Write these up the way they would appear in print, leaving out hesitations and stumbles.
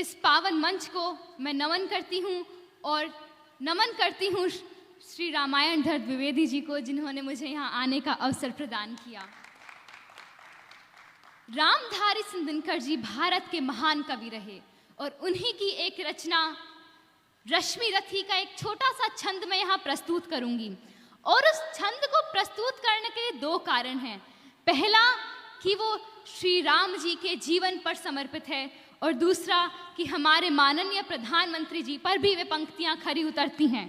इस पावन मंच को मैं नमन करती हूँ और नमन करती हूँ श्री रामायण धर द्विवेदी जी को, जिन्होंने मुझे यहाँ आने का अवसर प्रदान किया। रामधारी सिंह दिनकर जी भारत के महान कवि रहे और उन्हीं की एक रचना रश्मि रथी का एक छोटा सा छंद मैं यहाँ प्रस्तुत करूंगी। और उस छंद को प्रस्तुत करने के दो कारण हैं। पहला कि वो श्री राम जी के जीवन पर समर्पित है और दूसरा कि हमारे माननीय प्रधानमंत्री जी पर भी वे पंक्तियां खरी उतरती हैं।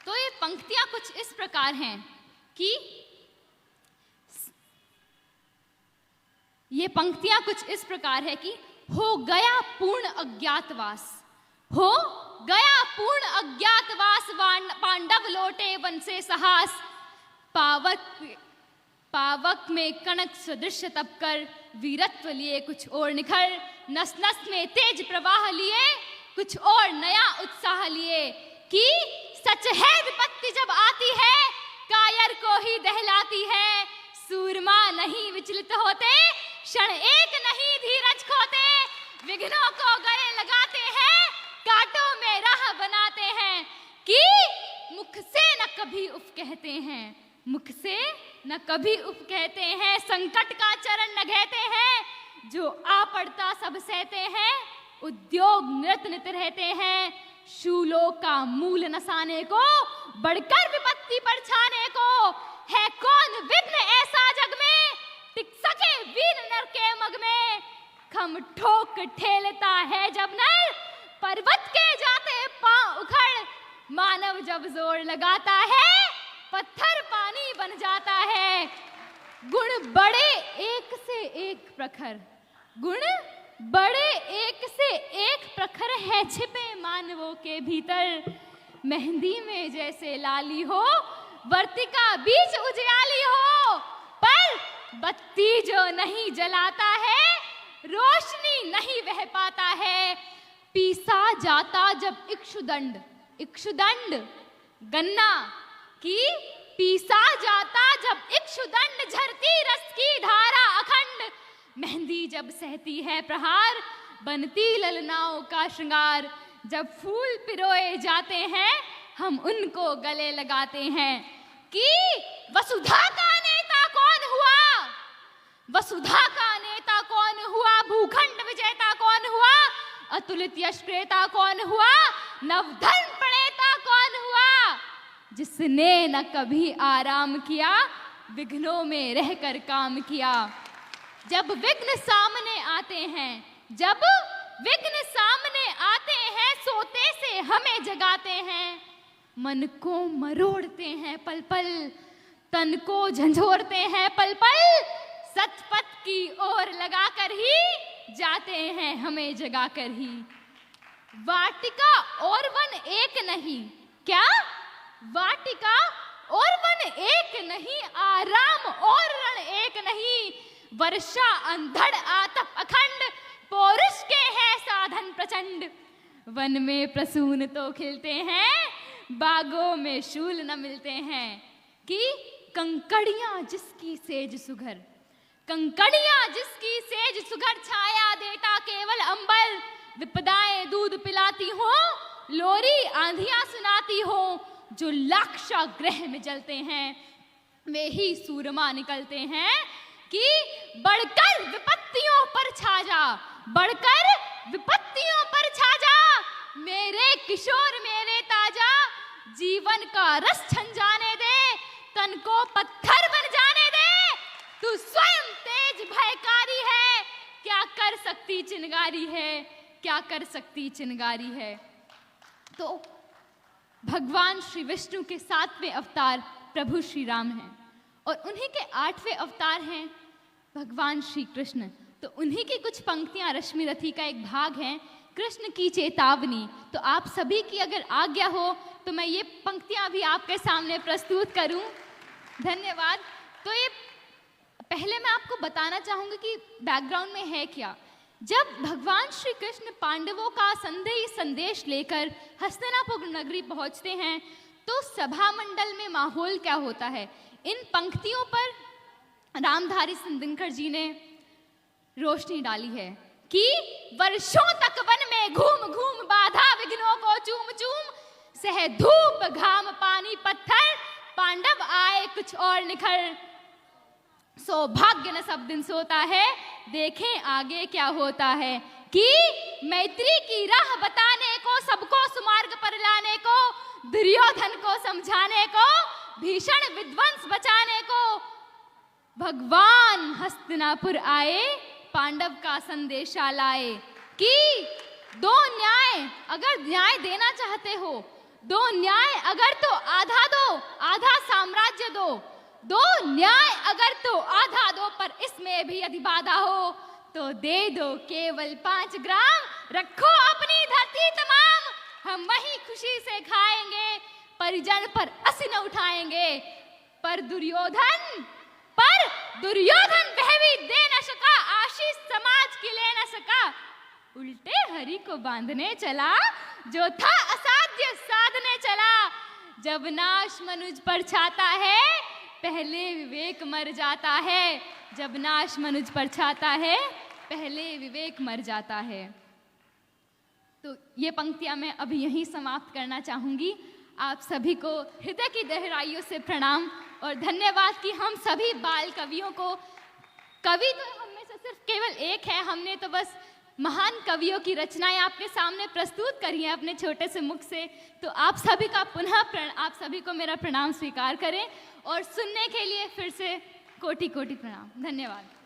तो ये पंक्तियां कुछ इस प्रकार हैं कि ये पंक्तियां कुछ इस प्रकार है कि हो गया पूर्ण अज्ञातवास, हो गया पूर्ण अज्ञातवास, पांडव लौटे वन से साहस, पावक में कणक सदृश तप कर, वीरत्व लिए कुछ और निखर, नस नस में तेज प्रवाह लिए कुछ और नया उत्साह लिए, कि सच है विपत्ति जब आती है कायर को ही दहलाती है, सूरमा नहीं विचलित होते, क्षण एक नहीं धीरज खोते, विघ्नों को गले लगाते हैं, कांटों में राह बनाते हैं, कि मुख से न कभी उफ कहते हैं, मुख से न कभी उफ कहते हैं, संकट का चरण न घेते हैं, जो आ पड़ता सब सहते हैं, उद्योग निरत नित रहते हैं, शूलों का मूल नसाने को बढ़कर विपत्ति पर छाने को, है कौन विघ्न ऐसा जग में टिक सके वीर नर के मग में, खम ठोक ठेलता है जब नर पर्वत के जाते पांव उखड़, मानव जब जोर लगाता है पत्थर पानी बन जाता है, गुण बड़े एक से एक प्रखर, गुण बड़े एक से एक प्रखर है छिपे मानवों के भीतर, मेहंदी में जैसे लाली हो वर्तिका बीच उजियाली हो, पर बत्ती जो नहीं जलाता है रोशनी नहीं वह पाता है, पीसा जाता जब इक्षुदंड, इक्षुदंड गन्ना की पीसा जाता जब इक्षुदंड, झरती रस की धारा अखंड, मेहंदी जब सहती है प्रहार बनती ललनाओं का श्रृंगार, जब फूल पिरोए जाते हैं हम उनको गले लगाते हैं, कि वसुधा का नेता कौन हुआ, वसुधा का नेता कौन हुआ, भूखंड विजेता कौन हुआ, अतुलित यश क्रेता कौन हुआ, नवधन प्रणेता कौन हुआ, जिसने न कभी आराम किया विघ्नों में रहकर काम किया। जब विघ्न सामने आते हैं, जब विघ्न सामने आते हैं, सोते से हमें जगाते हैं, मन को मरोड़ते हैं पल पल, तन को झंझोरते हैं पल पल, सतपथ की ओर लगाकर ही जाते हैं हमें जगाकर ही। वाटिका और वन एक नहीं, क्या वाटिका और वन एक नहीं, आराम और रण एक नहीं, वर्षा अंधड़ आतप अखंड, पौरुष के है साधन प्रचंड, वन में प्रसून तो खिलते हैं बागों में शूल न मिलते हैं, कि कंकड़ियां जिसकी सेज सुघर, कंकड़ियां जिसकी सेज सुघर, छाया देता केवल अंबर, विपदाएं दूध पिलाती हो, लोरी आंधियां सुनाती हो, जो लाक्षा ग्रह में जलते हैं वे ही सूरमा निकलते हैं, कि बढ़कर विपत्तियों पर छा जा, बढ़कर विपत्तियों पर छा जा, मेरे किशोर मेरे ताजा, जीवन का रस छन जाने दे, तन को पत्थर बन जाने दे, तू स्वयं तेज भयकारी है, क्या कर सकती चिनगारी है, क्या कर सकती चिनगारी है। तो भगवान श्री विष्णु के 7वें अवतार प्रभु श्री राम हैं और उन्हीं के 8वें अवतार हैं भगवान श्री कृष्ण। तो उन्हीं की कुछ पंक्तियां रश्मि रथी का एक भाग है, कृष्ण की चेतावनी। तो आप सभी की अगर आज्ञा हो तो मैं ये पंक्तियां भी आपके सामने प्रस्तुत करूं। धन्यवाद। तो ये पहले मैं आपको बताना चाहूंगी कि बैकग्राउंड में है क्या। जब भगवान श्री कृष्ण पांडवों का संदेश लेकर हस्तिनापुर नगरी पहुंचते हैं तो सभा मंडल में माहौल क्या होता है। इन पंक्तियों पर रामधारी सिंह दिनकर जी ने रोशनी डाली है कि वर्षों तक वन में घूम घूम बाधा विघ्नों को चूम चूम, सह धूप घाम पानी पत्थर, पांडव आए कुछ और निखर। सौभाग्य न सब दिन सोता है, देखें आगे क्या होता है, कि मैत्री की राह बताने को, सबको सुमार्ग पर लाने को, दुर्योधन को समझाने को, भीषण विध्वंस बचाने को भगवान हस्तिनापुर आए, पांडव का संदेशा लाए। कि दो न्याय अगर न्याय देना चाहते हो, दो न्याय अगर तो आधा दो, आधा साम्राज्य दो, दो न्याय अगर तो आधा दो, पर इसमें भी यदि बाधा हो तो दे दो केवल 5 ग्राम, रखो अपनी धरती तमाम, हम वही खुशी से खाएंगे, परिजन पर असी न उठाएंगे। पर दुर्योधन वह भी दे न सका, आशीष समाज की ले न सका, उल्टे हरि को बांधने चला, जो था असाध्य साधने चला। जब नाश मनुज पर छाता है, पहले विवेक मर जाता है, जब नाश मनुज पर छाता है, पहले विवेक मर जाता है। तो ये पंक्तियां मैं अभी यहीं समाप्त करना चाहूंगी। आप सभी को हृदय की गहराइयों से प्रणाम और धन्यवाद कि हम सभी बाल कवियों को, कवि तो हम में से सिर्फ केवल एक है, हमने तो बस महान कवियों की रचनाएं आपके सामने प्रस्तुत करी हैं अपने छोटे से मुख से। तो आप सभी का आप सभी को मेरा प्रणाम स्वीकार करें और सुनने के लिए फिर से कोटि कोटि प्रणाम। धन्यवाद।